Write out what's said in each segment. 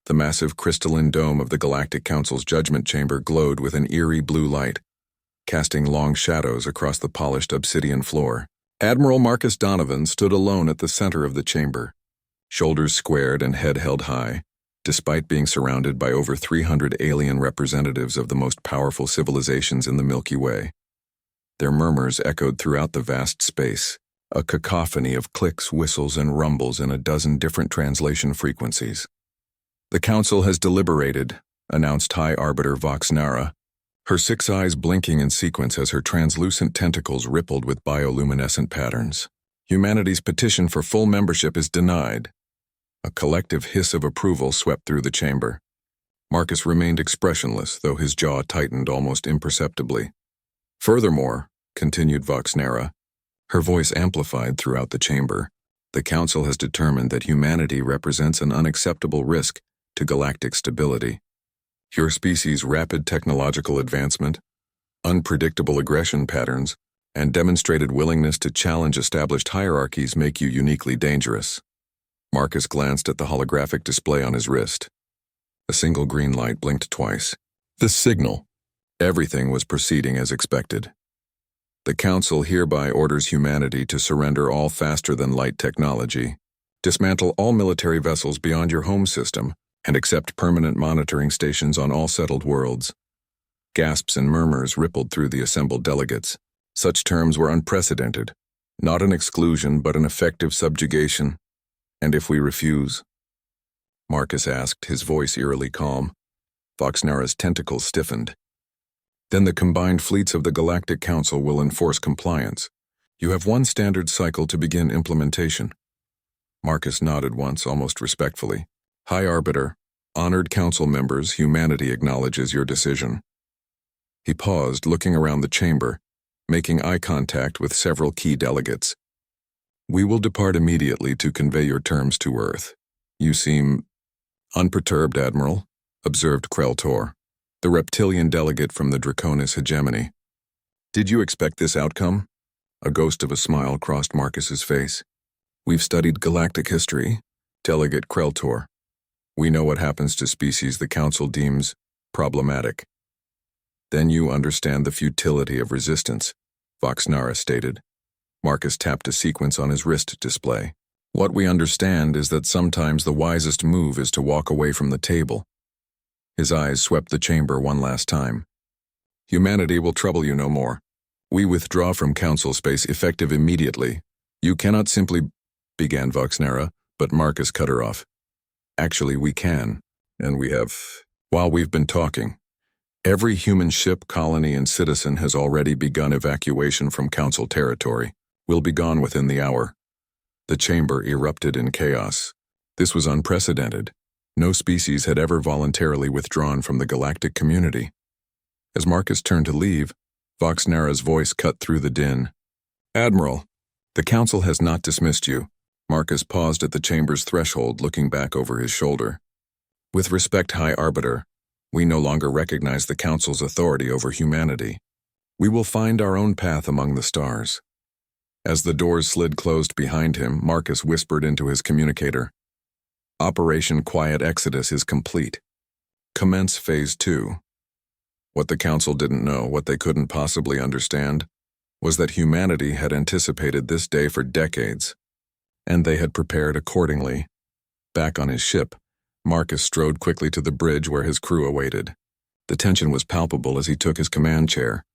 The massive crystalline dome of the Galactic Council's judgment chamber glowed with an eerie blue light, casting long shadows across the polished obsidian floor. Admiral Marcus Donovan stood alone at the center of the chamber, shoulders squared and head held high, despite being surrounded by over 300 alien representatives of the most powerful civilizations in the Milky Way. Their murmurs echoed throughout the vast space, a cacophony of clicks, whistles, and rumbles in a dozen different translation frequencies. "The Council has deliberated," announced High Arbiter Vox Nara, her 6 eyes blinking in sequence as her translucent tentacles rippled with bioluminescent patterns. "Humanity's petition for full membership is denied." A collective hiss of approval swept through the chamber. Marcus remained expressionless, though his jaw tightened almost imperceptibly. "Furthermore," continued Vox Nara, her voice amplified throughout the chamber, "the Council has determined that humanity represents an unacceptable risk to galactic stability. Your species' rapid technological advancement, unpredictable aggression patterns, and demonstrated willingness to challenge established hierarchies make you uniquely dangerous." Marcus glanced at the holographic display on his wrist. A single green light blinked twice. The signal. Everything was proceeding as expected. "The Council hereby orders humanity to surrender all faster-than-light technology, dismantle all military vessels beyond your home system, and accept permanent monitoring stations on all settled worlds." Gasps and murmurs rippled through the assembled delegates. Such terms were unprecedented. Not an exclusion, but an effective subjugation. "And if we refuse?" Marcus asked, his voice eerily calm. Vox Nara's tentacles stiffened. "Then the combined fleets of the Galactic Council will enforce compliance. You have 1 standard cycle to begin implementation." Marcus nodded once, almost respectfully. "High Arbiter, honored Council members, humanity acknowledges your decision." He paused, looking around the chamber, making eye contact with several key delegates. "We will depart immediately to convey your terms to Earth. You seem unperturbed, Admiral," observed Krell, the reptilian delegate from the Draconis hegemony. "Did you expect this outcome?" A ghost of a smile crossed Marcus's face. "We've studied galactic history," Delegate Krell. "We know what happens to species the Council deems problematic." "Then you understand the futility of resistance," Vox Nara stated. Marcus tapped a sequence on his wrist display. "What we understand is that sometimes the wisest move is to walk away from the table." His eyes swept the chamber one last time. "Humanity will trouble you no more. We withdraw from Council space effective immediately. You cannot simply," began Vox Nara, but Marcus cut her off. "Actually, we can, and we have, while we've been talking. Every human ship, colony, and citizen has already begun evacuation from Council territory. We'll be gone within the hour." The chamber erupted in chaos. This was unprecedented. No species had ever voluntarily withdrawn from the galactic community. As Marcus turned to leave, Vox Nara's voice cut through the din. "Admiral, the Council has not dismissed you." Marcus paused at the chamber's threshold, looking back over his shoulder. "With respect, High Arbiter, we no longer recognize the Council's authority over humanity. We will find our own path among the stars." As the doors slid closed behind him, Marcus whispered into his communicator. "Operation Quiet Exodus is complete. Commence Phase 2. What the Council didn't know, what they couldn't possibly understand, was that humanity had anticipated this day for decades, and they had prepared accordingly. Back on his ship, Marcus strode quickly to the bridge where his crew awaited. The tension was palpable as he took his command chair.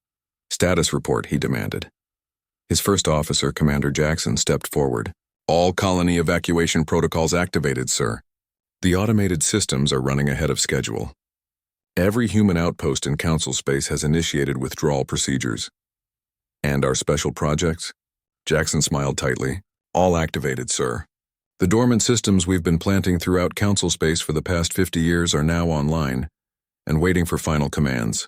"Status report," he demanded. His first officer, Commander Jackson, stepped forward. "All colony evacuation protocols activated, sir. The automated systems are running ahead of schedule. Every human outpost in Council space has initiated withdrawal procedures." "And our special projects?" Jackson smiled tightly. "All activated, sir. The dormant systems we've been planting throughout Council space for the past 50 years are now online and waiting for final commands."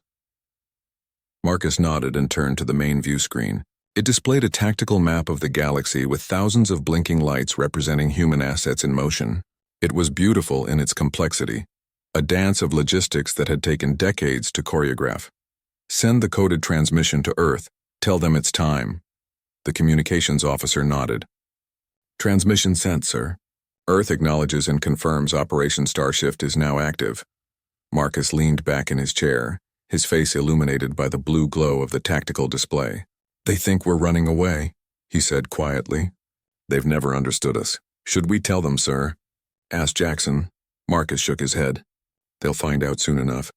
Marcus nodded and turned to the main view screen. It displayed a tactical map of the galaxy with thousands of blinking lights representing human assets in motion. It was beautiful in its complexity, a dance of logistics that had taken decades to choreograph. "Send the coded transmission to Earth. Tell them it's time." The communications officer nodded. "Transmission sent, sir." Earth acknowledges and confirms Operation Starshift is now active. Marcus leaned back in his chair, his face illuminated by the blue glow of the tactical display. They think we're running away, he said quietly. They've never understood us. Should we tell them, sir? Asked Jackson. Marcus shook his head. They'll find out soon enough.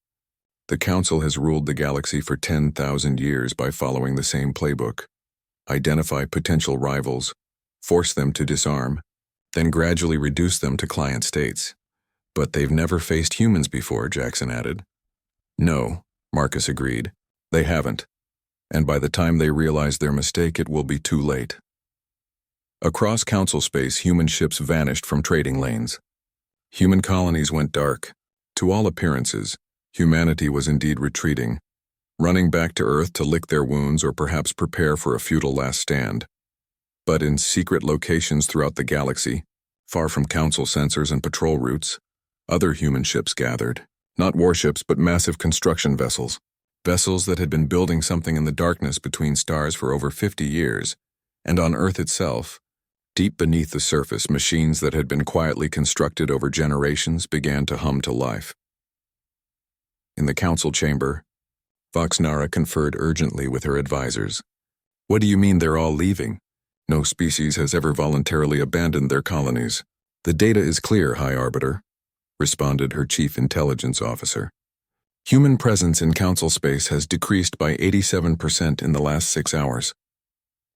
The Council has ruled the galaxy for 10,000 years by following the same playbook. Identify potential rivals, force them to disarm, then gradually reduce them to client states. But they've never faced humans before, Jackson added. No, Marcus agreed. They haven't. And by the time they realize their mistake, it will be too late. Across Council space, human ships vanished from trading lanes. Human colonies went dark. To all appearances, humanity was indeed retreating, running back to Earth to lick their wounds or perhaps prepare for a futile last stand. But in secret locations throughout the galaxy, far from Council sensors and patrol routes, other human ships gathered. Not warships, but massive construction vessels. Vessels that had been building something in the darkness between stars for over 50 years, and on Earth itself, deep beneath the surface, machines that had been quietly constructed over generations began to hum to life. In the Council chamber, Voxnara conferred urgently with her advisors. What do you mean they're all leaving? No species has ever voluntarily abandoned their colonies. The data is clear, High Arbiter, responded her chief intelligence officer. Human presence in Council space has decreased by 87% in the last 6 hours.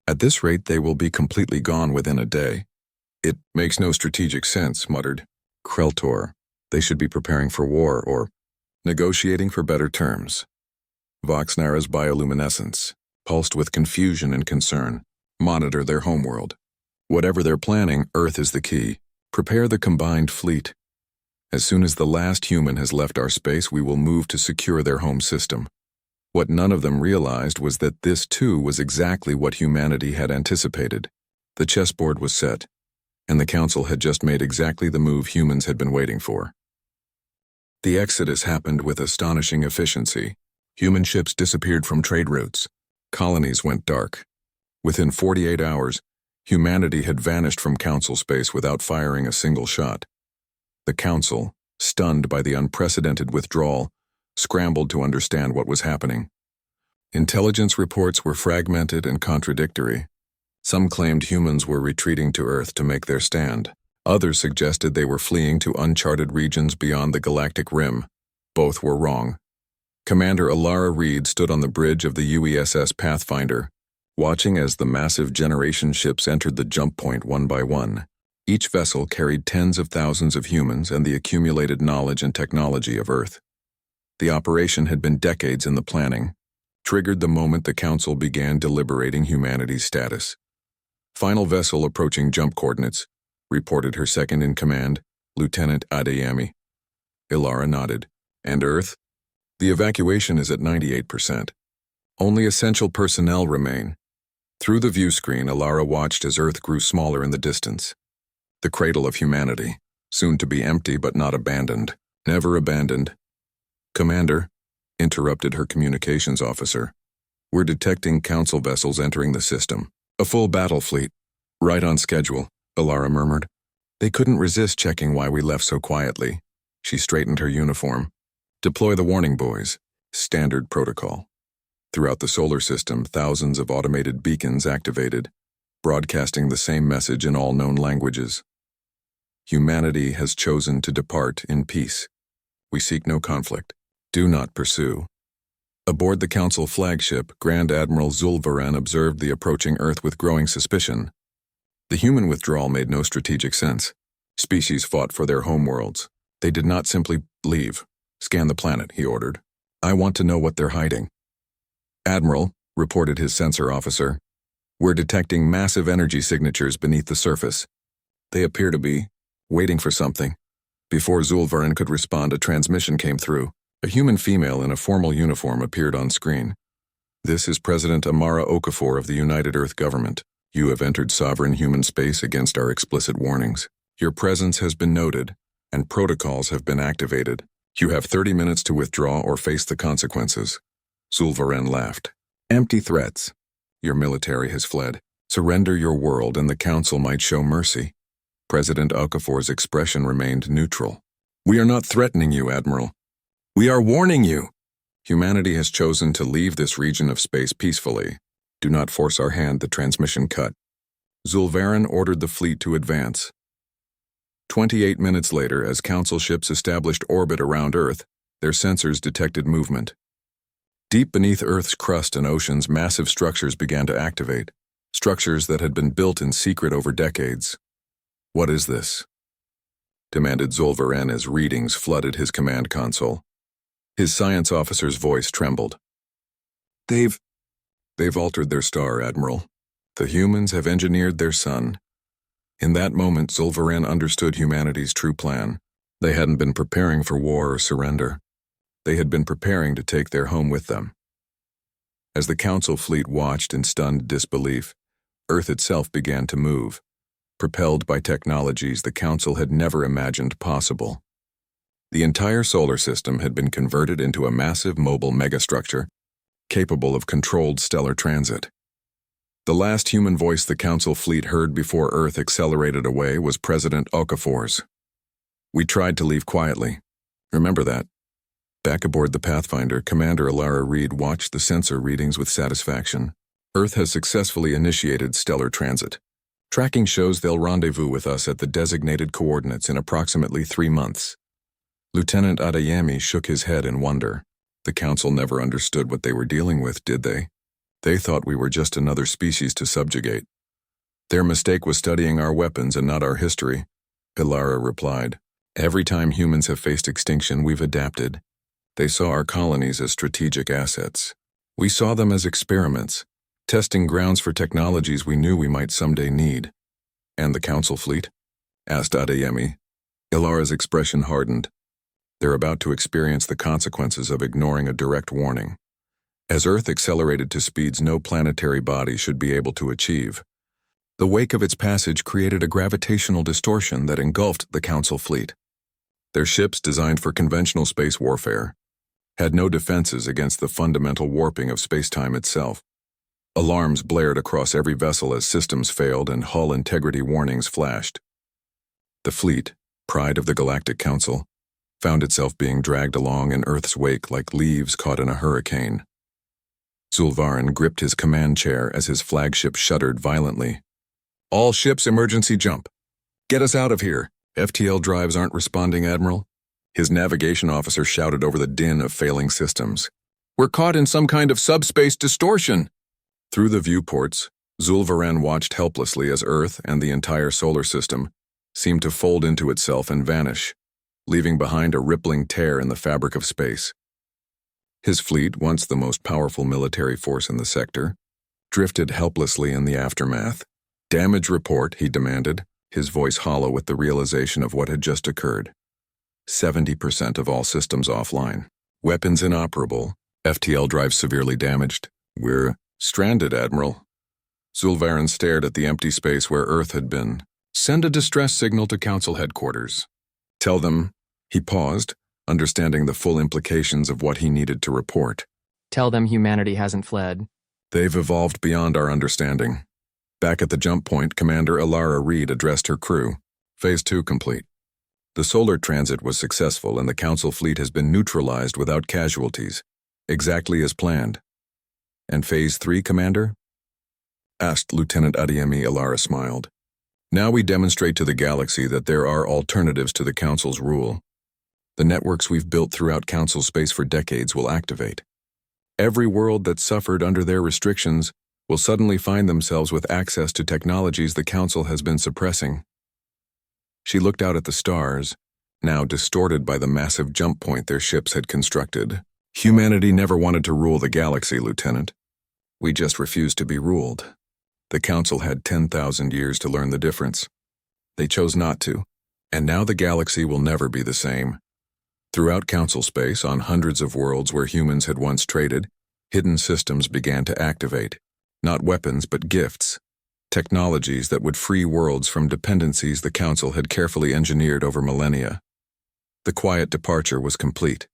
At this rate, they will be completely gone within a day. It makes no strategic sense, muttered Kreltor. They should be preparing for war or negotiating for better terms. Voxnara's bioluminescence, pulsed with confusion and concern, monitor their homeworld. Whatever they're planning, Earth is the key. Prepare the combined fleet. As soon as the last human has left our space, we will move to secure their home system. What none of them realized was that this, too, was exactly what humanity had anticipated. The chessboard was set, and the Council had just made exactly the move humans had been waiting for. The exodus happened with astonishing efficiency. Human ships disappeared from trade routes. Colonies went dark. Within 48 hours, humanity had vanished from Council space without firing a single shot. The Council, stunned by the unprecedented withdrawal, scrambled to understand what was happening. Intelligence reports were fragmented and contradictory. Some claimed humans were retreating to Earth to make their stand. Others suggested they were fleeing to uncharted regions beyond the galactic rim. Both were wrong. Commander Alara Reed stood on the bridge of the UESS Pathfinder, watching as the massive generation ships entered the jump point one by one. Each vessel carried tens of thousands of humans and the accumulated knowledge and technology of Earth. The operation had been decades in the planning, triggered the moment the Council began deliberating humanity's status. Final vessel approaching jump coordinates, reported her second-in-command, Lieutenant Adeyemi. Ilara nodded. And Earth? The evacuation is at 98%. Only essential personnel remain. Through the view screen, Ilara watched as Earth grew smaller in the distance. The cradle of humanity, soon to be empty but not abandoned. Never abandoned. Commander, interrupted her communications officer. We're detecting Council vessels entering the system. A full battle fleet. Right on schedule, Ilara murmured. They couldn't resist checking why we left so quietly. She straightened her uniform. Deploy the warning buoys. Standard protocol. Throughout the solar system, thousands of automated beacons activated, broadcasting the same message in all known languages. Humanity has chosen to depart in peace. We seek no conflict. Do not pursue. Aboard the Council flagship, Grand Admiral Zul'Varen observed the approaching Earth with growing suspicion. The human withdrawal made no strategic sense. Species fought for their homeworlds. They did not simply leave. Scan the planet, he ordered. I want to know what they're hiding. Admiral, reported his sensor officer, we're detecting massive energy signatures beneath the surface. They appear to be waiting for something. Before Zul'Varen could respond, a transmission came through. A human female in a formal uniform appeared on screen. This is President Amara Okafor of the United Earth Government. You have entered sovereign human space against our explicit warnings. Your presence has been noted, and protocols have been activated. You have 30 minutes to withdraw or face the consequences. Zul'Varen laughed. Empty threats. Your military has fled. Surrender your world and the Council might show mercy. President Okafor's expression remained neutral. "We are not threatening you, Admiral. We are warning you. Humanity has chosen to leave this region of space peacefully. Do not force our hand," the transmission cut. Zulvaran ordered the fleet to advance. 28 minutes later, as Council ships established orbit around Earth, their sensors detected movement. Deep beneath Earth's crust and oceans, massive structures began to activate, structures that had been built in secret over decades. "What is this?" demanded Zulvaran as readings flooded his command console. His science officer's voice trembled. They've altered their star, Admiral. The humans have engineered their sun." In that moment, Zulvaran understood humanity's true plan. They hadn't been preparing for war or surrender. They had been preparing to take their home with them. As the Council fleet watched in stunned disbelief, Earth itself began to move, propelled by technologies the Council had never imagined possible. The entire solar system had been converted into a massive mobile megastructure, capable of controlled stellar transit. The last human voice the Council fleet heard before Earth accelerated away was President Okafor's. "We tried to leave quietly. Remember that." Back aboard the Pathfinder, Commander Alara Reed watched the sensor readings with satisfaction. "Earth has successfully initiated stellar transit. Tracking shows they'll rendezvous with us at the designated coordinates in approximately 3 months. Lieutenant Adeyemi shook his head in wonder. The Council never understood what they were dealing with, did they? They thought we were just another species to subjugate. Their mistake was studying our weapons and not our history, Ilara replied. Every time humans have faced extinction, we've adapted. They saw our colonies as strategic assets. We saw them as experiments, testing grounds for technologies we knew we might someday need. And the Council fleet? Asked Adeyemi. Ilara's expression hardened. They're about to experience the consequences of ignoring a direct warning. As Earth accelerated to speeds no planetary body should be able to achieve, the wake of its passage created a gravitational distortion that engulfed the Council fleet. Their ships, designed for conventional space warfare, had no defenses against the fundamental warping of spacetime itself. Alarms blared across every vessel as systems failed and hull integrity warnings flashed. The fleet, pride of the Galactic Council, found itself being dragged along in Earth's wake like leaves caught in a hurricane. Zulvaran gripped his command chair as his flagship shuddered violently. All ships emergency jump. Get us out of here. FTL drives aren't responding, Admiral. His navigation officer shouted over the din of failing systems. We're caught in some kind of subspace distortion. Through the viewports, Zulvaran watched helplessly as Earth and the entire solar system seemed to fold into itself and vanish, leaving behind a rippling tear in the fabric of space. His fleet, once the most powerful military force in the sector, drifted helplessly in the aftermath. Damage report, he demanded, his voice hollow with the realization of what had just occurred. 70% of all systems offline. Weapons inoperable. FTL drives severely damaged. We're stranded, Admiral. Zulvaran stared at the empty space where Earth had been. Send a distress signal to Council headquarters. Tell them, he paused, understanding the full implications of what he needed to report. Tell them humanity hasn't fled. They've evolved beyond our understanding. Back at the jump point, Commander Alara Reed addressed her crew. Phase 2 complete. The solar transit was successful and the Council fleet has been neutralized without casualties, exactly as planned. And Phase 3, Commander? Asked Lieutenant Adeyemi. Alara smiled. Now we demonstrate to the galaxy that there are alternatives to the Council's rule. The networks we've built throughout Council space for decades will activate. Every world that suffered under their restrictions will suddenly find themselves with access to technologies the Council has been suppressing. She looked out at the stars, now distorted by the massive jump point their ships had constructed. Humanity never wanted to rule the galaxy, Lieutenant. We just refused to be ruled. The Council had 10,000 years to learn the difference. They chose not to, and now the galaxy will never be the same. Throughout Council space, on hundreds of worlds where humans had once traded, hidden systems began to activate. Not weapons, but gifts. Technologies that would free worlds from dependencies the Council had carefully engineered over millennia. The quiet departure was complete.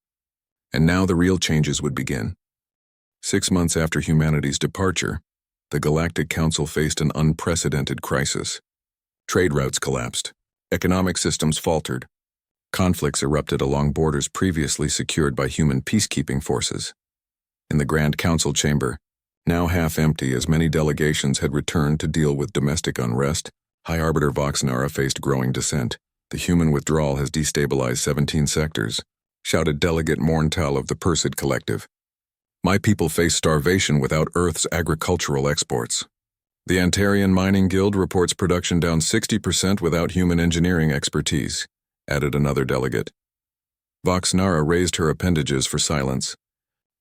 And now the real changes would begin. 6 months after humanity's departure, the Galactic Council faced an unprecedented crisis. Trade routes collapsed. Economic systems faltered. Conflicts erupted along borders previously secured by human peacekeeping forces. In the Grand Council chamber, now half empty as many delegations had returned to deal with domestic unrest, High Arbiter Voxnara faced growing dissent. The human withdrawal has destabilized 17 sectors, shouted Delegate Morntal of the Persid Collective. My people face starvation without Earth's agricultural exports. The Antarian Mining Guild reports production down 60% without human engineering expertise, added another delegate. Voxnara raised her appendages for silence.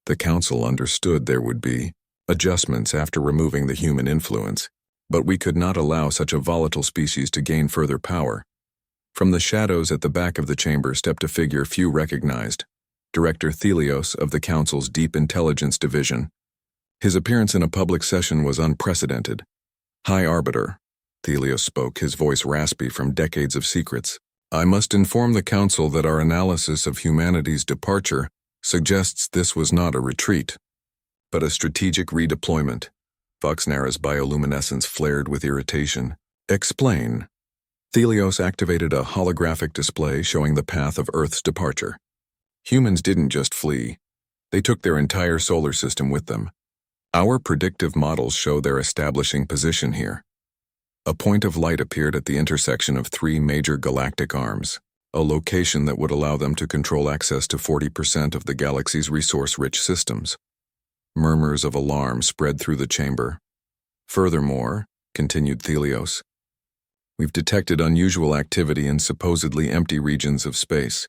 The council understood there would be adjustments after removing the human influence, but we could not allow such a volatile species to gain further power. From the shadows at the back of the chamber stepped a figure few recognized, Director Thelios of the Council's Deep Intelligence Division. His appearance in a public session was unprecedented. High Arbiter, Thelios spoke, his voice raspy from decades of secrets. I must inform the Council that our analysis of humanity's departure suggests this was not a retreat, but a strategic redeployment. Voxnara's bioluminescence flared with irritation. Explain. Thelios activated a holographic display showing the path of Earth's departure. Humans didn't just flee. They took their entire solar system with them. Our predictive models show their establishing position here. A point of light appeared at the intersection of 3 major galactic arms, a location that would allow them to control access to 40% of the galaxy's resource-rich systems. Murmurs of alarm spread through the chamber. Furthermore, continued Thelios, we've detected unusual activity in supposedly empty regions of space.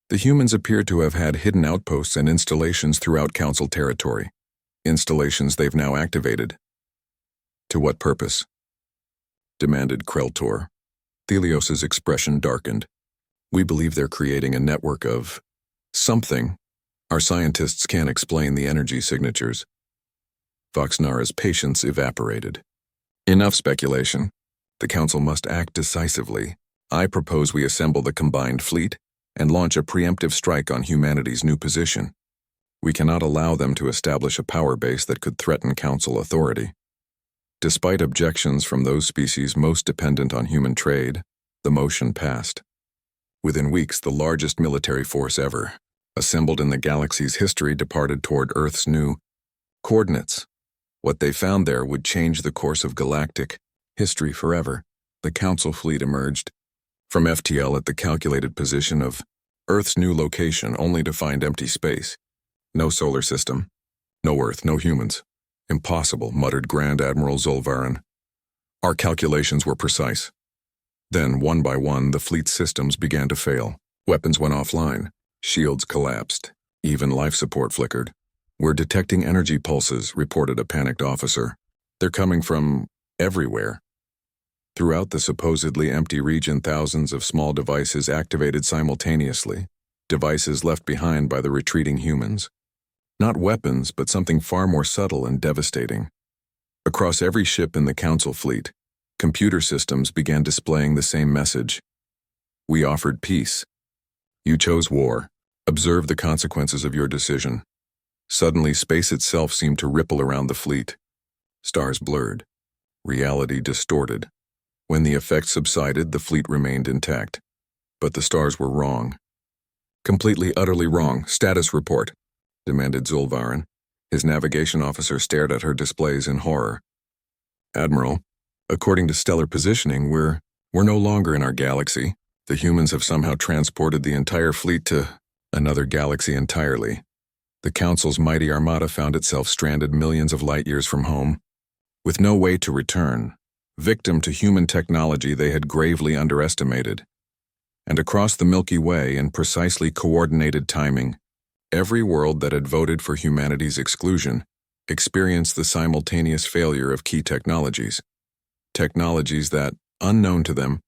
The humans appear to have had hidden outposts and installations throughout Council territory. Installations they've now activated. To what purpose? Demanded Kreltor. Thelios's expression darkened. We believe they're creating a network of something. Our scientists can't explain the energy signatures. Voxnara's patience evaporated. Enough speculation. The Council must act decisively. I propose we assemble the combined fleet and launch a preemptive strike on humanity's new position. We cannot allow them to establish a power base that could threaten Council authority. Despite objections from those species most dependent on human trade, the motion passed. Within weeks, the largest military force ever, assembled in the galaxy's history, departed toward Earth's new coordinates. What they found there would change the course of galactic history forever. The Council fleet emerged from FTL at the calculated position of Earth's new location, only to find empty space. No solar system, no Earth, no humans. Impossible, muttered Grand Admiral Zulvaran. Our calculations were precise. Then, one by one, the fleet's systems began to fail. Weapons went offline. Shields collapsed. Even life support flickered. We're detecting energy pulses, reported a panicked officer. They're coming from everywhere. Throughout the supposedly empty region, thousands of small devices activated simultaneously, devices left behind by the retreating humans. Not weapons, but something far more subtle and devastating. Across every ship in the Council fleet, computer systems began displaying the same message. We offered peace. You chose war. Observe the consequences of your decision. Suddenly, space itself seemed to ripple around the fleet. Stars blurred. Reality distorted. When the effect subsided, the fleet remained intact. But the stars were wrong. Completely, utterly wrong. Status report, demanded Zulvaran. His navigation officer stared at her displays in horror. Admiral, according to stellar positioning, we're no longer in our galaxy. The humans have somehow transported the entire fleet to another galaxy entirely. The Council's mighty armada found itself stranded millions of light years from home, with no way to return, victim to human technology they had gravely underestimated. And across the Milky Way, in precisely coordinated timing, every world that had voted for humanity's exclusion experienced the simultaneous failure of key technologies. Technologies that, unknown to them,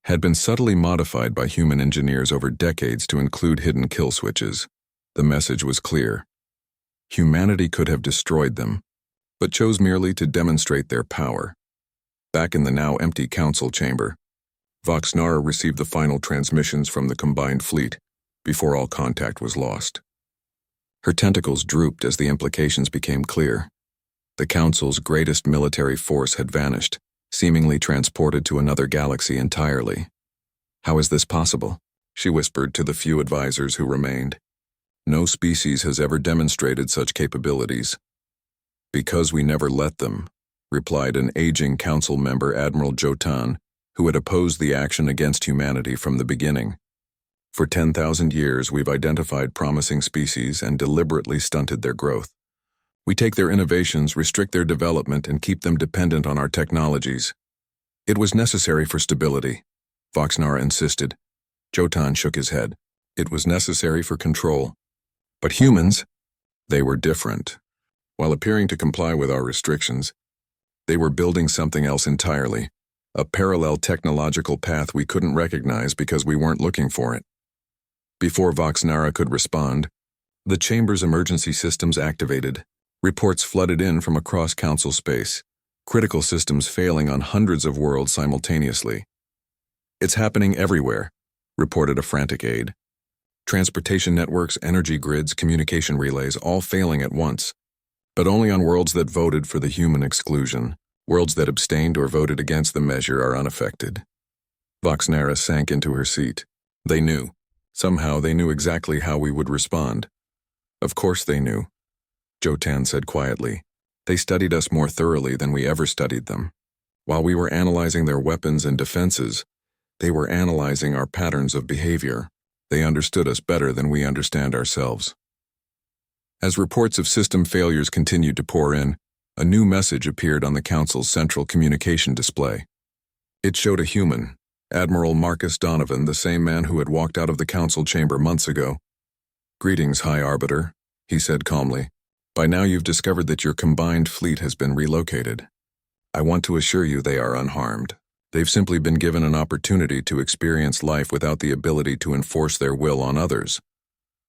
had been subtly modified by human engineers over decades to include hidden kill switches. The message was clear. Humanity could have destroyed them, but chose merely to demonstrate their power. Back in the now empty Council chamber, Voxnara received the final transmissions from the combined fleet before all contact was lost. Her tentacles drooped as the implications became clear. The Council's greatest military force had vanished, seemingly transported to another galaxy entirely. How is this possible? She whispered to the few advisors who remained. No species has ever demonstrated such capabilities. Because we never let them, replied an aging council member, Admiral Jotan, who had opposed the action against humanity from the beginning. For 10,000 years, we've identified promising species and deliberately stunted their growth. We take their innovations, restrict their development, and keep them dependent on our technologies. It was necessary for stability, Voxnara insisted. Jotan shook his head. It was necessary for control. But humans, they were different. While appearing to comply with our restrictions, they were building something else entirely, a parallel technological path we couldn't recognize because we weren't looking for it. Before Voxnara could respond, the chamber's emergency systems activated. Reports flooded in from across council space, critical systems failing on hundreds of worlds simultaneously. It's happening everywhere, reported a frantic aide. Transportation networks, energy grids, communication relays, all failing at once. But only on worlds that voted for the human exclusion. Worlds that abstained or voted against the measure are unaffected. Voxnara sank into her seat. They knew. Somehow they knew exactly how we would respond. Of course they knew, Jotan said quietly. They studied us more thoroughly than we ever studied them. While we were analyzing their weapons and defenses, they were analyzing our patterns of behavior. They understood us better than we understand ourselves. As reports of system failures continued to pour in, a new message appeared on the Council's central communication display. It showed a human, Admiral Marcus Donovan, the same man who had walked out of the Council chamber months ago. "Greetings, High Arbiter," he said calmly. "By now you've discovered that your combined fleet has been relocated. I want to assure you they are unharmed. They've simply been given an opportunity to experience life without the ability to enforce their will on others."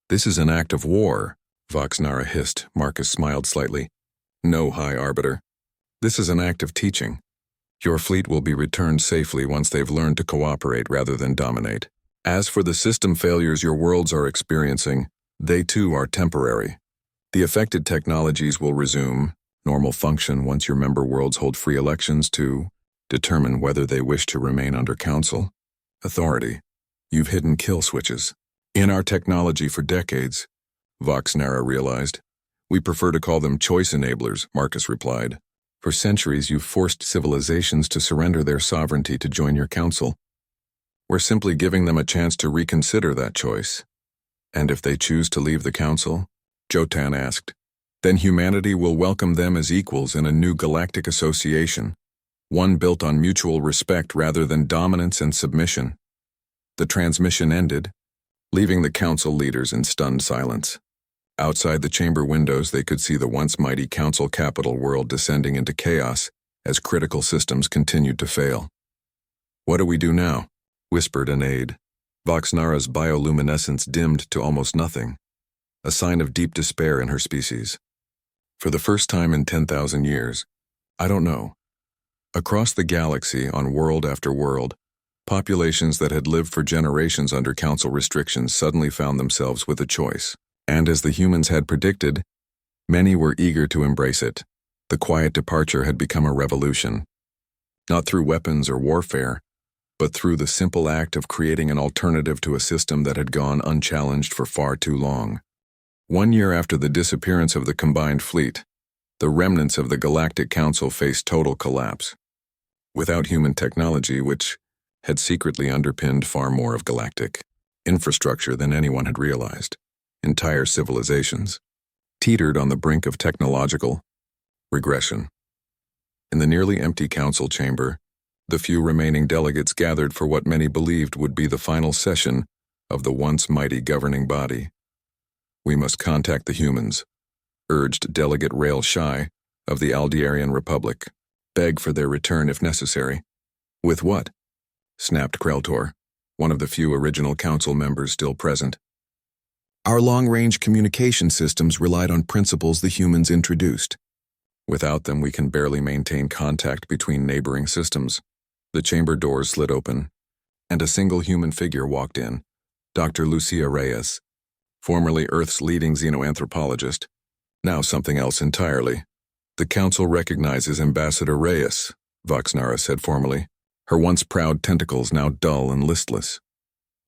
"This is an act of war," Voxnara hissed. Marcus smiled slightly. "No, High Arbiter. This is an act of teaching. Your fleet will be returned safely once they've learned to cooperate rather than dominate. As for the system failures your worlds are experiencing, they too are temporary. The affected technologies will resume normal function once your member worlds hold free elections to determine whether they wish to remain under council authority. You've hidden kill switches in our technology for decades," Voxnara realized. "We prefer to call them choice enablers," Marcus replied. "For centuries you've forced civilizations to surrender their sovereignty to join your council. We're simply giving them a chance to reconsider that choice. And if they choose to leave the council?" Jotan asked. "Then humanity will welcome them as equals in a new galactic association, one built on mutual respect rather than dominance and submission." The transmission ended, leaving the council leaders in stunned silence. Outside the chamber windows they could see the once mighty council capital world descending into chaos as critical systems continued to fail. "What do we do now?" whispered an aide. Voxnara's bioluminescence dimmed to almost nothing, a sign of deep despair in her species. "For the first time in 10,000 years, I don't know." Across the galaxy, on world after world, populations that had lived for generations under council restrictions suddenly found themselves with a choice. And as the humans had predicted, many were eager to embrace it. The quiet departure had become a revolution. Not through weapons or warfare, but through the simple act of creating an alternative to a system that had gone unchallenged for far too long. 1 year after the disappearance of the combined fleet, the remnants of the Galactic Council faced total collapse. Without human technology, which had secretly underpinned far more of galactic infrastructure than anyone had realized, entire civilizations teetered on the brink of technological regression. In the nearly empty council chamber, the few remaining delegates gathered for what many believed would be the final session of the once mighty governing body. "We must contact the humans," urged Delegate Rail Shy of the Aldiarian Republic. "Beg for their return if necessary." "With what?" snapped Kreltor, one of the few original council members still present. "Our long-range communication systems relied on principles the humans introduced. Without them, we can barely maintain contact between neighboring systems." The chamber doors slid open, and a single human figure walked in, Dr. Lucia Reyes, formerly Earth's leading xenoanthropologist, now something else entirely. "The Council recognizes Ambassador Reyes," Voxnara said formally, her once proud tentacles now dull and listless.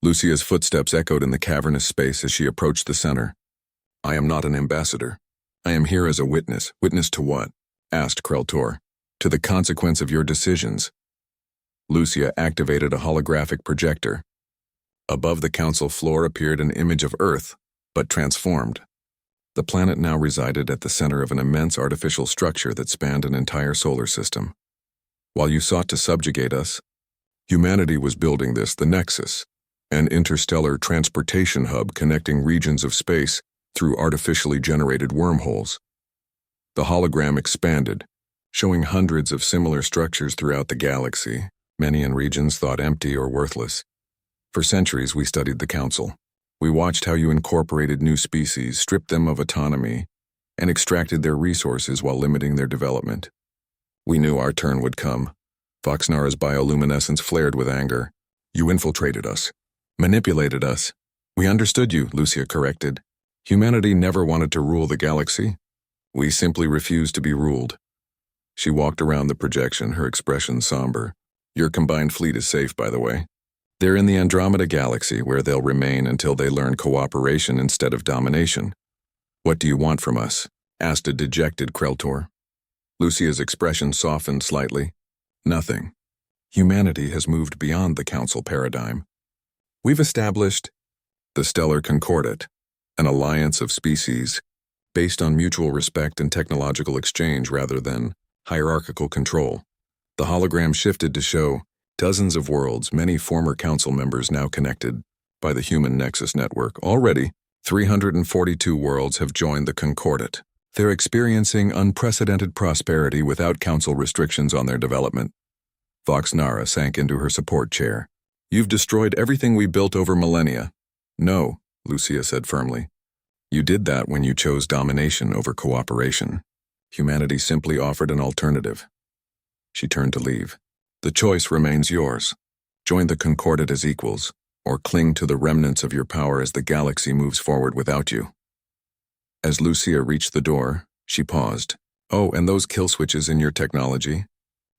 Lucia's footsteps echoed in the cavernous space as she approached the center. "I am not an ambassador. I am here as a witness." "Witness to what?" asked Kreltor. "To the consequence of your decisions." Lucia activated a holographic projector. Above the council floor appeared an image of Earth, but transformed. The planet now resided at the center of an immense artificial structure that spanned an entire solar system. While you sought to subjugate us, humanity was building the Nexus, an interstellar transportation hub connecting regions of space through artificially generated wormholes. The hologram expanded, showing hundreds of similar structures throughout the galaxy, many in regions thought empty or worthless. For centuries we studied the Council. We watched how you incorporated new species, stripped them of autonomy, and extracted their resources while limiting their development. We knew our turn would come. Voxnara's bioluminescence flared with anger. "You infiltrated us, manipulated us." "We understood you," Lucia corrected. "Humanity never wanted to rule the galaxy. We simply refused to be ruled." She walked around the projection, her expression somber. "Your combined fleet is safe, by the way. They're in the Andromeda Galaxy, where they'll remain until they learn cooperation instead of domination." "What do you want from us?" asked a dejected Kreltor. Lucia's expression softened slightly. "Nothing. Humanity has moved beyond the Council paradigm. We've established the Stellar Concordat, an alliance of species based on mutual respect and technological exchange rather than hierarchical control." The hologram shifted to show dozens of worlds, many former council members now connected by the Human Nexus Network. Already, 342 worlds have joined the Concordat. They're experiencing unprecedented prosperity without council restrictions on their development. Voxnara sank into her support chair. "You've destroyed everything we built over millennia." "No," Lucia said firmly. "You did that when you chose domination over cooperation. Humanity simply offered an alternative." She turned to leave. "The choice remains yours. Join the Concordat as equals, or cling to the remnants of your power as the galaxy moves forward without you." As Lucia reached the door, she paused. "Oh, and those kill switches in your technology?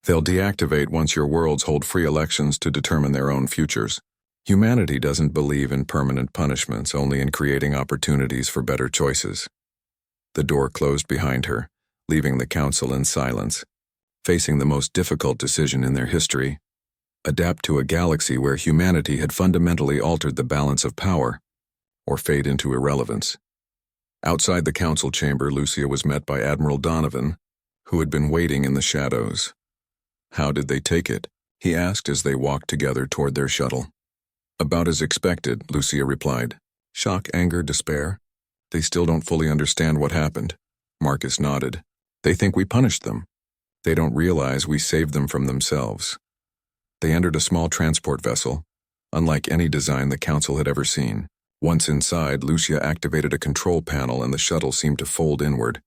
They'll deactivate once your worlds hold free elections to determine their own futures. Humanity doesn't believe in permanent punishments, only in creating opportunities for better choices." The door closed behind her, leaving the council in silence, facing the most difficult decision in their history: adapt to a galaxy where humanity had fundamentally altered the balance of power, or fade into irrelevance. Outside the council chamber, Lucia was met by Admiral Donovan, who had been waiting in the shadows. "How did they take it?" he asked as they walked together toward their shuttle. "About as expected," Lucia replied. "Shock, anger, despair. They still don't fully understand what happened." Marcus nodded. "They think we punished them. They don't realize we saved them from themselves." They entered a small transport vessel, unlike any design the Council had ever seen. Once inside, Lucia activated a control panel and the shuttle seemed to fold inward,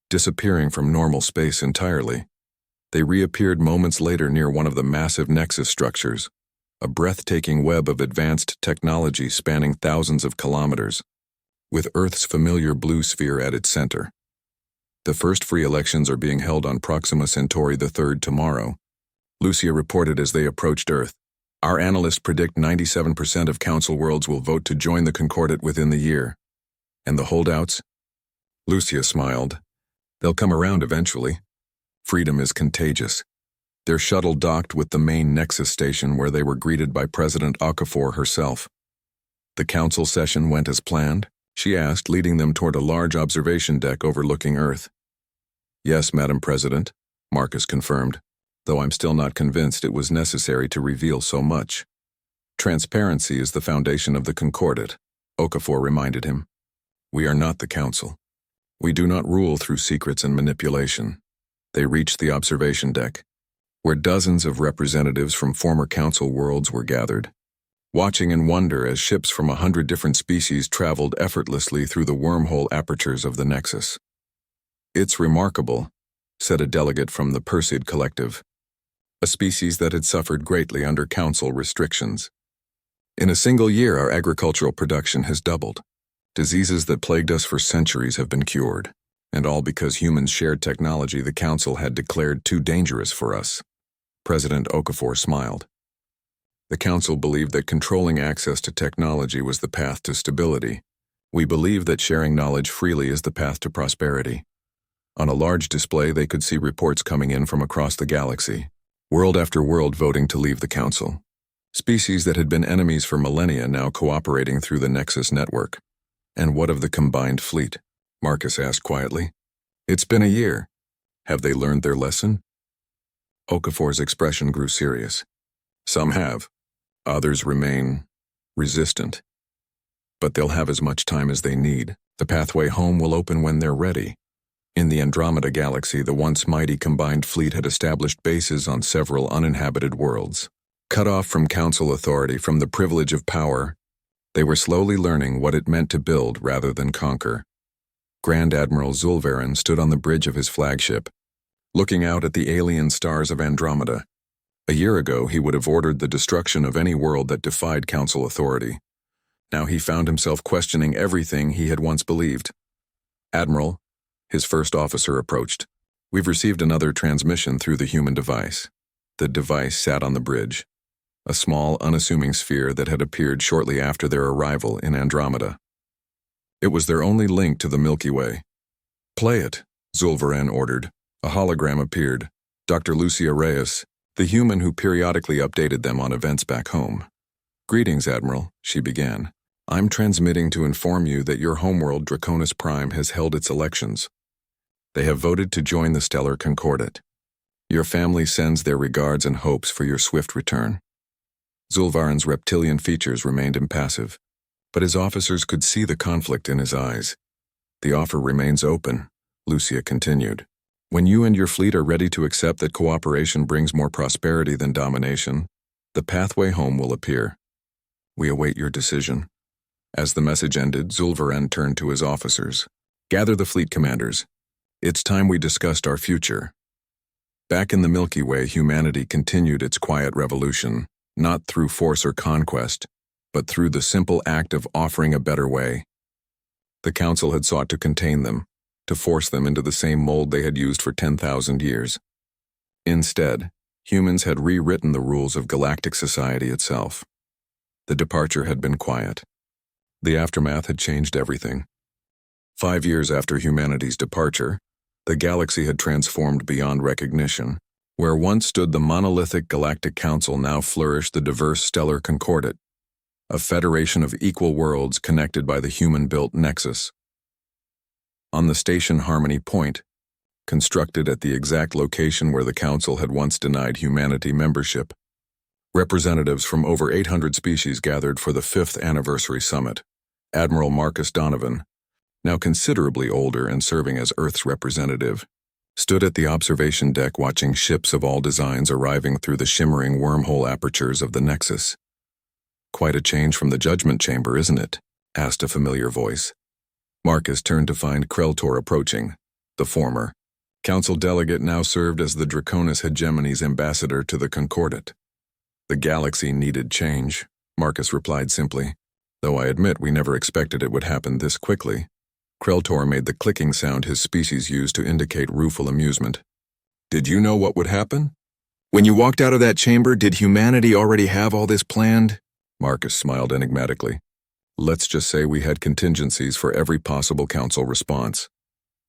disappearing from normal space entirely. They reappeared moments later near one of the massive Nexus structures, a breathtaking web of advanced technology spanning thousands of kilometers, with Earth's familiar blue sphere at its center. "The first free elections are being held on Proxima Centauri III tomorrow," Lucia reported as they approached Earth. "Our analysts predict 97% of Council worlds will vote to join the Concordat within the year." "And the holdouts?" Lucia smiled. "They'll come around eventually. Freedom is contagious." Their shuttle docked with the main Nexus station where they were greeted by President Okafor herself. "The council session went as planned?" she asked, leading them toward a large observation deck overlooking Earth. "Yes, Madam President," Marcus confirmed, though I'm still not convinced it was necessary to reveal so much. "Transparency is the foundation of the Concordat," Okafor reminded him. "We are not the Council. We do not rule through secrets and manipulation." They reached the observation deck, where dozens of representatives from former Council worlds were gathered, watching in wonder as ships from 100 different species traveled effortlessly through the wormhole apertures of the Nexus. "It's remarkable," said a delegate from the Perseid Collective, a species that had suffered greatly under Council restrictions. "In a single year, our agricultural production has doubled. Diseases that plagued us for centuries have been cured, and all because humans shared technology the Council had declared too dangerous for us." President Okafor smiled. The Council believed that controlling access to technology was the path to stability. We believe that sharing knowledge freely is the path to prosperity. On a large display, they could see reports coming in from across the galaxy, world after world voting to leave the Council. Species that had been enemies for millennia now cooperating through the Nexus network. And what of the combined fleet? Marcus asked quietly. It's been a year. Have they learned their lesson? Okafor's expression grew serious. Some have. Others remain resistant. But they'll have as much time as they need. The pathway home will open when they're ready. In the Andromeda galaxy, the once mighty combined fleet had established bases on several uninhabited worlds. Cut off from Council authority, from the privilege of power, they were slowly learning what it meant to build rather than conquer. Grand Admiral Zul'Varen stood on the bridge of his flagship, looking out at the alien stars of Andromeda. A year ago, he would have ordered the destruction of any world that defied Council authority. Now he found himself questioning everything he had once believed. Admiral, his first officer approached. We've received another transmission through the human device. The device sat on the bridge, a small, unassuming sphere that had appeared shortly after their arrival in Andromeda. It was their only link to the Milky Way. Play it, Zul'Varen ordered. A hologram appeared. Dr. Lucia Reyes, the human who periodically updated them on events back home. Greetings, Admiral, she began. I'm transmitting to inform you that your homeworld, Draconis Prime, has held its elections. They have voted to join the Stellar Concordat. Your family sends their regards and hopes for your swift return. Zul'Varen's reptilian features remained impassive, but his officers could see the conflict in his eyes. The offer remains open, Lucia continued. When you and your fleet are ready to accept that cooperation brings more prosperity than domination, the pathway home will appear. We await your decision. As the message ended, Zul'Varen turned to his officers. Gather the fleet commanders. It's time we discussed our future. Back in the Milky Way, humanity continued its quiet revolution, not through force or conquest, but through the simple act of offering a better way. The Council had sought to contain them, to force them into the same mold they had used for 10,000 years. Instead, humans had rewritten the rules of galactic society itself. The departure had been quiet. The aftermath had changed everything. 5 years after humanity's departure, the galaxy had transformed beyond recognition. Where once stood the monolithic Galactic Council, now flourished the diverse Stellar Concordat, a federation of equal worlds connected by the human-built Nexus. On the station Harmony Point, constructed at the exact location where the Council had once denied humanity membership, representatives from over 800 species gathered for the 5th anniversary summit. Admiral Marcus Donovan, now considerably older and serving as Earth's representative, stood at the observation deck watching ships of all designs arriving through the shimmering wormhole apertures of the Nexus. Quite a change from the Judgment Chamber, isn't it? Asked a familiar voice. Marcus turned to find Kreltor approaching, the former Council delegate now served as the Draconis Hegemony's ambassador to the Concordat. The galaxy needed change, Marcus replied simply, though I admit we never expected it would happen this quickly. Kreltor made the clicking sound his species used to indicate rueful amusement. Did you know what would happen? When you walked out of that chamber, did humanity already have all this planned? Marcus smiled enigmatically. Let's just say we had contingencies for every possible council response.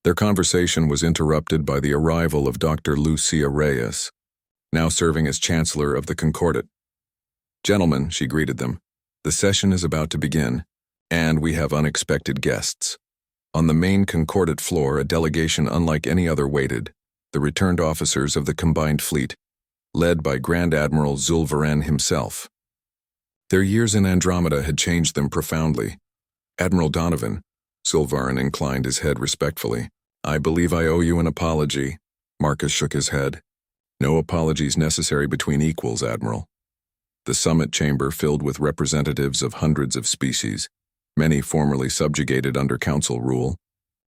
Their conversation was interrupted by the arrival of Dr. Lucia Reyes, now serving as Chancellor of the Concordat. Gentlemen, she greeted them, the session is about to begin, and we have unexpected guests. On the main Concordat floor, a delegation unlike any other waited, the returned officers of the combined fleet, led by Grand Admiral Zul'Varen himself. Their years in Andromeda had changed them profoundly. Admiral Donovan, Zul'Varen inclined his head respectfully. I believe I owe you an apology. Marcus shook his head. No apologies necessary between equals, Admiral. The summit chamber filled with representatives of hundreds of species, many formerly subjugated under council rule,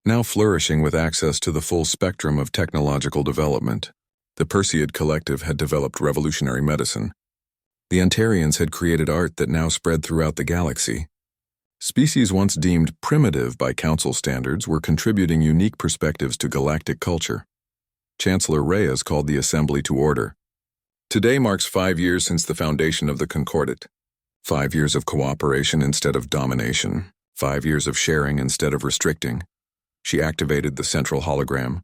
now flourishing with access to the full spectrum of technological development. The Perseid Collective had developed revolutionary medicine. The Antarians had created art that now spread throughout the galaxy. Species once deemed primitive by council standards were contributing unique perspectives to galactic culture. Chancellor Reyes called the assembly to order. Today marks 5 years since the foundation of the Concordat. 5 years of cooperation instead of domination. 5 years of sharing instead of restricting. She activated the central hologram,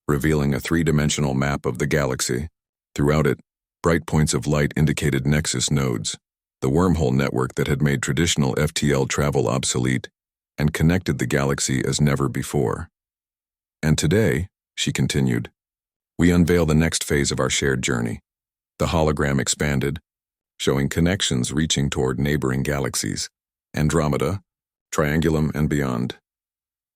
revealing a three-dimensional map of the galaxy. Throughout it, bright points of light indicated nexus nodes, the wormhole network that had made traditional FTL travel obsolete and connected the galaxy as never before. And today, she continued, we unveil the next phase of our shared journey. The hologram expanded, showing connections reaching toward neighboring galaxies, Andromeda, Triangulum, and beyond.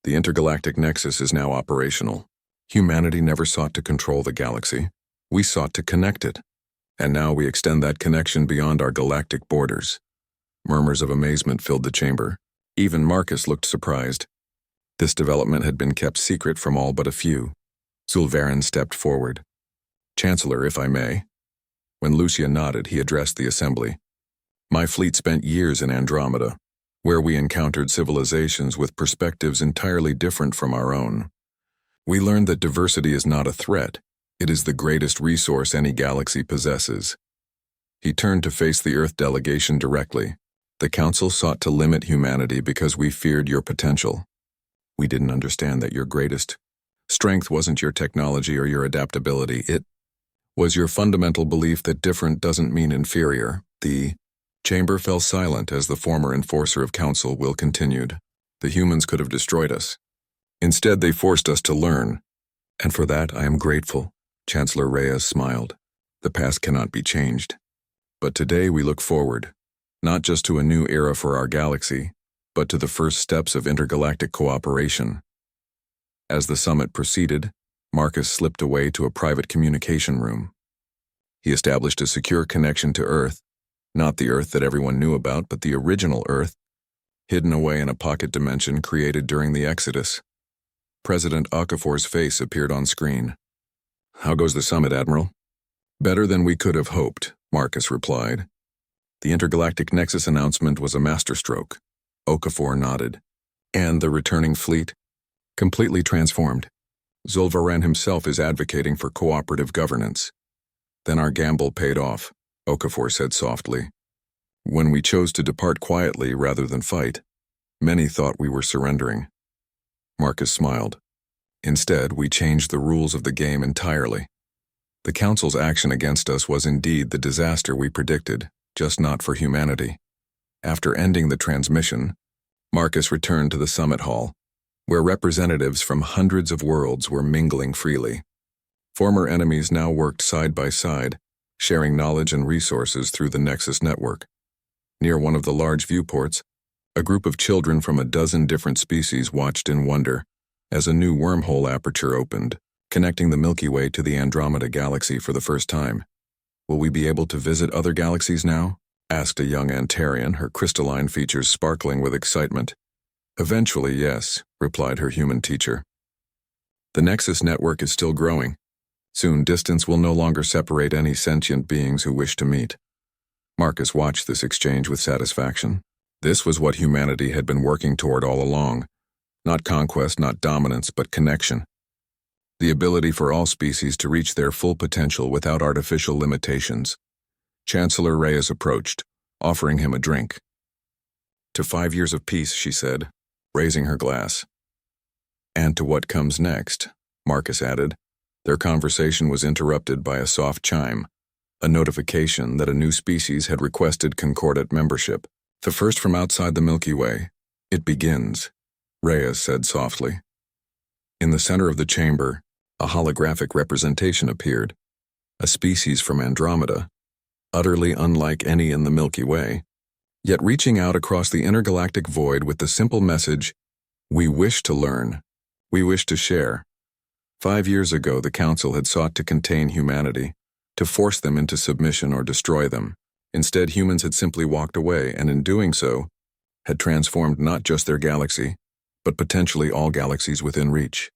The intergalactic nexus is now operational. Humanity never sought to control the galaxy. We sought to connect it. And now we extend that connection beyond our galactic borders. Murmurs of amazement filled the chamber. Even Marcus looked surprised. This development had been kept secret from all but a few. Zulvarin stepped forward. Chancellor, if I may. When Lucia nodded, he addressed the assembly. My fleet spent years in Andromeda, where we encountered civilizations with perspectives entirely different from our own. We learned that diversity is not a threat. It is the greatest resource any galaxy possesses. He turned to face the Earth delegation directly. The Council sought to limit humanity because we feared your potential. We didn't understand that your greatest strength wasn't your technology or your adaptability. It was your fundamental belief that different doesn't mean inferior. The chamber fell silent as the former enforcer of Council Will continued. The humans could have destroyed us. Instead, they forced us to learn. And for that, I am grateful. Chancellor Reyes smiled. The past cannot be changed. But today we look forward, not just to a new era for our galaxy, but to the first steps of intergalactic cooperation. As the summit proceeded, Marcus slipped away to a private communication room. He established a secure connection to Earth, not the Earth that everyone knew about, but the original Earth, hidden away in a pocket dimension created during the Exodus. President Okafor's face appeared on screen. How goes the summit, Admiral? Better than we could have hoped, Marcus replied. The intergalactic nexus announcement was a masterstroke. Okafor nodded. And the returning fleet? Completely transformed. Zulvaran himself is advocating for cooperative governance. Then our gamble paid off, Okafor said softly. When we chose to depart quietly rather than fight, many thought we were surrendering. Marcus smiled. Instead, we changed the rules of the game entirely. The Council's action against us was indeed the disaster we predicted, just not for humanity. After ending the transmission, Marcus returned to the summit hall, where representatives from hundreds of worlds were mingling freely. Former enemies now worked side by side, sharing knowledge and resources through the Nexus network. Near one of the large viewports, a group of children from a dozen different species watched in wonder as a new wormhole aperture opened, connecting the Milky Way to the Andromeda galaxy for the first time. Will we be able to visit other galaxies now? Asked a young Antarian, her crystalline features sparkling with excitement. Eventually, yes, replied her human teacher. The Nexus network is still growing. Soon, distance will no longer separate any sentient beings who wish to meet. Marcus watched this exchange with satisfaction. This was what humanity had been working toward all along. Not conquest, not dominance, but connection. The ability for all species to reach their full potential without artificial limitations. Chancellor Reyes approached, offering him a drink. To 5 years of peace, she said, raising her glass. And to what comes next, Marcus added. Their conversation was interrupted by a soft chime, a notification that a new species had requested Concordat membership. The first from outside the Milky Way. It begins, Reyes said softly. In the center of the chamber, a holographic representation appeared, a species from Andromeda, utterly unlike any in the Milky Way, yet reaching out across the intergalactic void with the simple message, we wish to learn, we wish to share. 5 years ago, the Council had sought to contain humanity, to force them into submission or destroy them. Instead, humans had simply walked away, and in doing so, had transformed not just their galaxy, but potentially all galaxies within reach.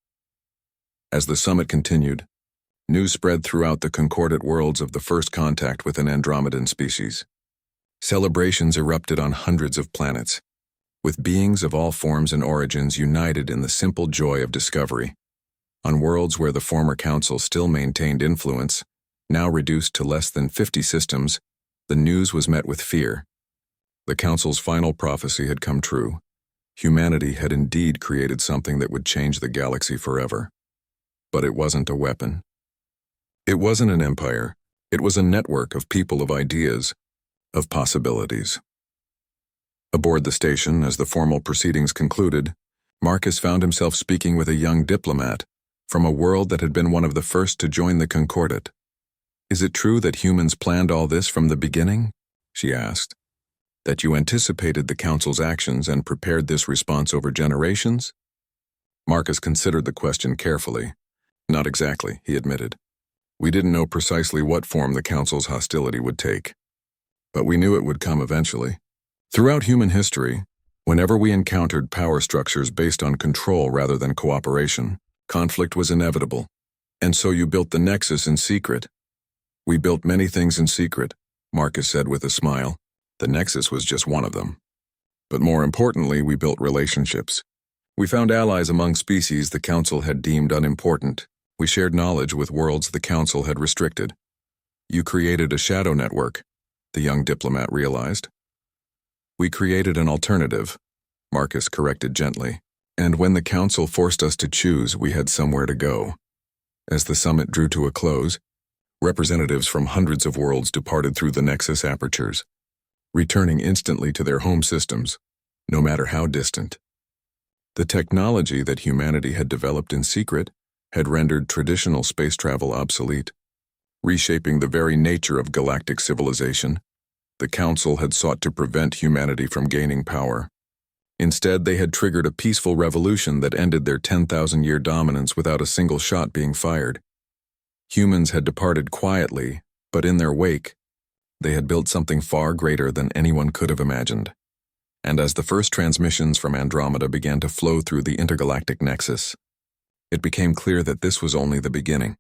As the summit continued, news spread throughout the Concordat worlds of the first contact with an Andromedan species. Celebrations erupted on hundreds of planets, with beings of all forms and origins united in the simple joy of discovery. On worlds where the former Council still maintained influence, Now reduced to less than 50 systems, the news was met with fear. The Council's final prophecy had come true. Humanity had indeed created something that would change the galaxy forever. But it wasn't a weapon. It wasn't an empire. It was a network of people, of ideas, of possibilities. Aboard the station, as the formal proceedings concluded, Marcus found himself speaking with a young diplomat from a world that had been one of the first to join the Concordat. "Is it true that humans planned all this from the beginning?" she asked. "That you anticipated the Council's actions and prepared this response over generations?" Marcus considered the question carefully. "Not exactly," he admitted. "We didn't know precisely what form the Council's hostility would take. But we knew it would come eventually. Throughout human history, whenever we encountered power structures based on control rather than cooperation, conflict was inevitable. And so you built the Nexus in secret." "We built many things in secret," Marcus said with a smile. "The Nexus was just one of them. But more importantly, we built relationships. We found allies among species the Council had deemed unimportant. We shared knowledge with worlds the Council had restricted." "You created a shadow network," the young diplomat realized. "We created an alternative," Marcus corrected gently. "And when the Council forced us to choose, we had somewhere to go." As the summit drew to a close, representatives from hundreds of worlds departed through the Nexus apertures, returning instantly to their home systems, no matter how distant. The technology that humanity had developed in secret had rendered traditional space travel obsolete. Reshaping the very nature of galactic civilization, the Council had sought to prevent humanity from gaining power. Instead, they had triggered a peaceful revolution that ended their 10,000-year dominance without a single shot being fired. Humans had departed quietly, but in their wake, they had built something far greater than anyone could have imagined. And as the first transmissions from Andromeda began to flow through the intergalactic nexus, it became clear that this was only the beginning.